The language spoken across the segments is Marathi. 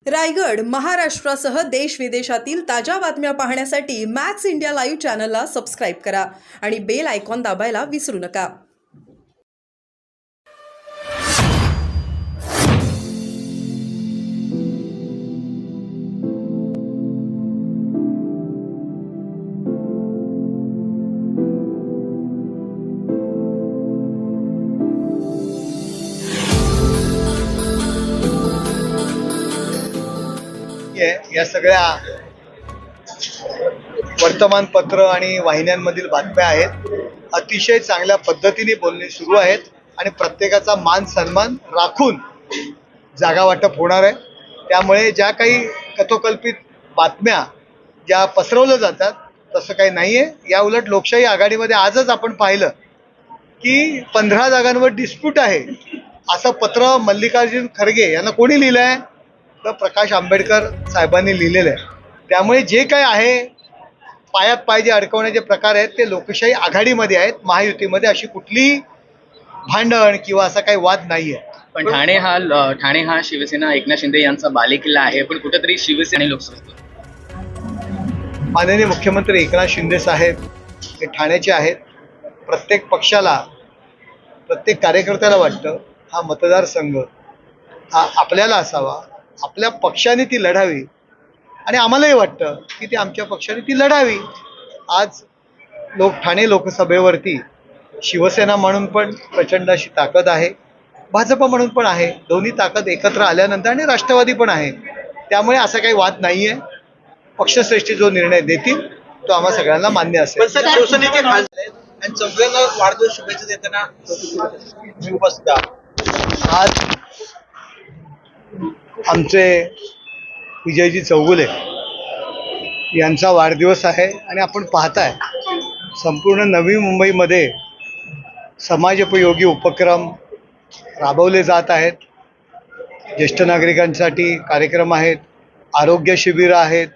रायगड, महाराष्ट्रासह देश विदेशातील ताज्या बातम्या पाहण्यासाठी मॅक्स इंडिया लाईव्ह चॅनलला सबस्क्राईब करा आणि बेल आयकॉन दाबायला विसरू नका. या सगळ्या वर्तमानपत्र आणि वाहिन्यांमधील बातम्या आहेत. अतिशय चांगल्या पद्धतीने बोलणे सुरू आहेत आणि प्रत्येकाचा मान सन्मान राखून जागा वाटप होणार आहे. त्यामुळे ज्या काही कथोकल्पित बातम्या ज्या पसरवल्या जातात तसं काही नाही आहे. या उलट लोकशाही आघाडीमध्ये आजच आपण पाहिलं की 15 जागांवर डिस्प्यूट आहे असं पत्र मल्लिकार्जुन खरगे यांना कोणी लिहिलं आहे तर प्रकाश आंबेडकर साहेबांनी लिहिलेलं आहे. त्यामुळे जे काय आहे पायात पाय अडकवण्याचे प्रकार आहेत ते लोकशाही आघाडीमध्ये आहेत. महायुतीमध्ये अशी कुठलीही भांडण किंवा असा काही वाद नाही आहे. पण ठाणे हा शिवसेना एकनाथ शिंदे यांचा बालेकिल्ला आहे. पण कुठेतरी शिवसेना आणि लोकसभा माननीय मुख्यमंत्री एकनाथ शिंदे साहेब हे ठाण्याचे आहेत. प्रत्येक पक्षाला प्रत्येक कार्यकर्त्याला वाटतं हा मतदारसंघ हा आपल्याला असावा, आपल्या पक्षाने ती लढावी आणि आम्हालाही वाटतं की ते आमच्या पक्षाने ती लढावी. आज ठाणे लोकसभेवरती शिवसेना म्हणून पण प्रचंड अशी ताकद आहे, भाजप म्हणून पण आहे. दोन्ही ताकद एकत्र आल्यानंतर आणि राष्ट्रवादी पण आहे. त्यामुळे असा काही वाद नाही आहे. पक्षश्रेष्ठी जो निर्णय देतील तो आम्हा सगळ्यांना मान्य असेल. शिवसेनेचे खासदार आणि सगळ्यांना वाढदिवस शुभेच्छा देताना आज आमचे विजयजी चौगुले यांचा वाढदिवस आहे आणि आपण पाहताय संपूर्ण नवी मुंबईमध्ये समाजोपयोगी उपक्रम राबवले जात आहेत. ज्येष्ठ नागरिकांसाठी कार्यक्रम आहेत, आरोग्य शिबिरं आहेत.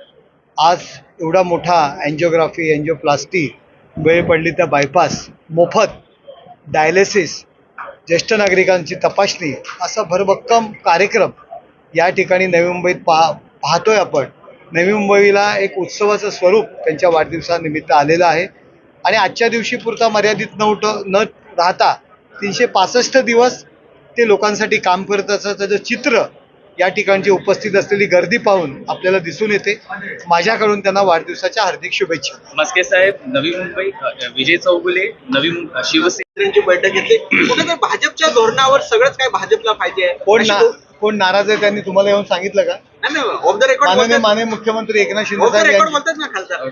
आज एवढा मोठा अँजिओग्राफी, अँजिओप्लास्टी, वेळ पडली तर बायपास, मोफत डायलिसिस, ज्येष्ठ नागरिकांची तपासणी, असा भरभक्कम कार्यक्रम या ठिकाणी नवी मुंबईत पाहतोय आपण. नवी मुंबईला एक उत्सवाचं स्वरूप त्यांच्या वाढदिवसानिमित्त आलेलं आहे आणि आजच्या दिवशी पुरता मर्यादित न राहता 365 दिवस ते लोकांसाठी काम करत असं त्याचं चित्र या ठिकाणची उपस्थित असलेली गर्दी पाहून आपल्याला दिसून येते. माझ्याकडून त्यांना वाढदिवसाच्या हार्दिक शुभेच्छा. मस्के साहेब, नवी मुंबई, विजय चौगुले, शिवसेनेची बैठक घेतली. कुठेतरी भाजपच्या धोरणावर सगळंच काय भाजपला पाहिजे. कोण नाराज आहे त्यांनी तुम्हाला येऊन सांगितलं का? ऑफ द रेकॉर्ड माननीय मुख्यमंत्री एकनाथ शिंदे साहेब म्हणतात ना खासदार.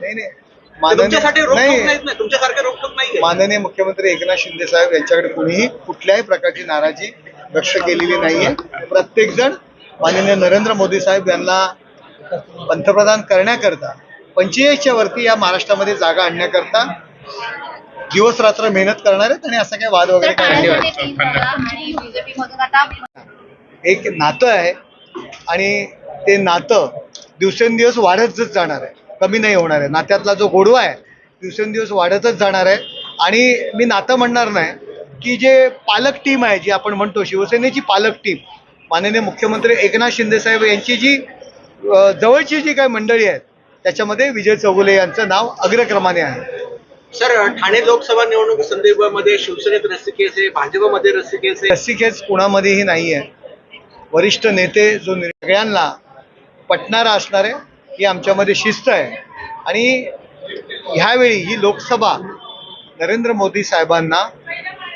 नाही तुमच्यासारखे रोकटोक नाही. माननीय मुख्यमंत्री एकनाथ शिंदे साहेब यांच्याकडे कुणीही कुठल्याही प्रकारची नाराजी व्यक्त केलेली नाहीये. प्रत्येक जण माननीय नरेंद्र मोदी साहेब यांना पंतप्रधान करण्याकरता 45च्या वरती या महाराष्ट्रामध्ये जागा आणण्याकरता दिवस रात्र मेहनत करणार आहेत आणि असं काही वाद वगैरे काय एक नातं आहे आणि ते नातं दिवसेंदिवस वाढतच जाणार आहे, कमी नाही होणार आहे. नात्यातला जो गोडवा आहे दिवसेंदिवस वाढतच जाणार आहे. आणि मी नातं म्हणणार नाही की जे पालक टीम आहे जी आपण म्हणतो शिवसेनेची पालक टीम, माननीय मुख्यमंत्री एकनाथ शिंदे साहेब यांची जी जवळची जी काही मंडळी आहेत त्याच्यामध्ये विजय चौगुले यांचं नाव अग्रक्रमाने आहे. सर, ठाणे लोकसभा निवडणूक संदर्भामध्ये शिवसेनेत रस्सीखेच आहे, भाजपमध्ये रस्सीखेच आहे. रस्सीखेच कोणामध्येही नाही आहे. वरिष्ठ नेते जो सगळ्यांना पटणारा असणार आहे ही आमच्यामध्ये शिस्त आहे. आणि ह्यावेळी ही लोकसभा नरेंद्र मोदी साहेबांना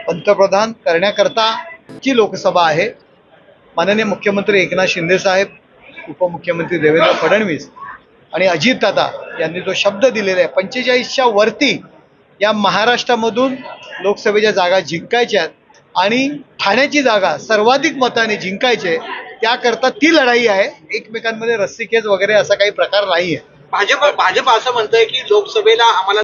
पंतप्रधान करण्याकरताची लोकसभा आहे. माननीय मुख्यमंत्री एकनाथ शिंदे साहेब, उपमुख्यमंत्री देवेंद्र फडणवीस आणि अजितदादा यांनी जो शब्द दिलेला आहे 45च्या वरती या महाराष्ट्रामधून लोकसभेच्या जागा जिंकायच्या आहेत आणि ठाण्याची जागा सर्वाधिक मताने जिंकायचे, त्याकरता ती लढाई आहे. एकमेकांमध्ये रस्सीखेच वगैरे असा काही प्रकार नाही आहे. भाजप असं म्हणतंय की लोकसभेला आम्हाला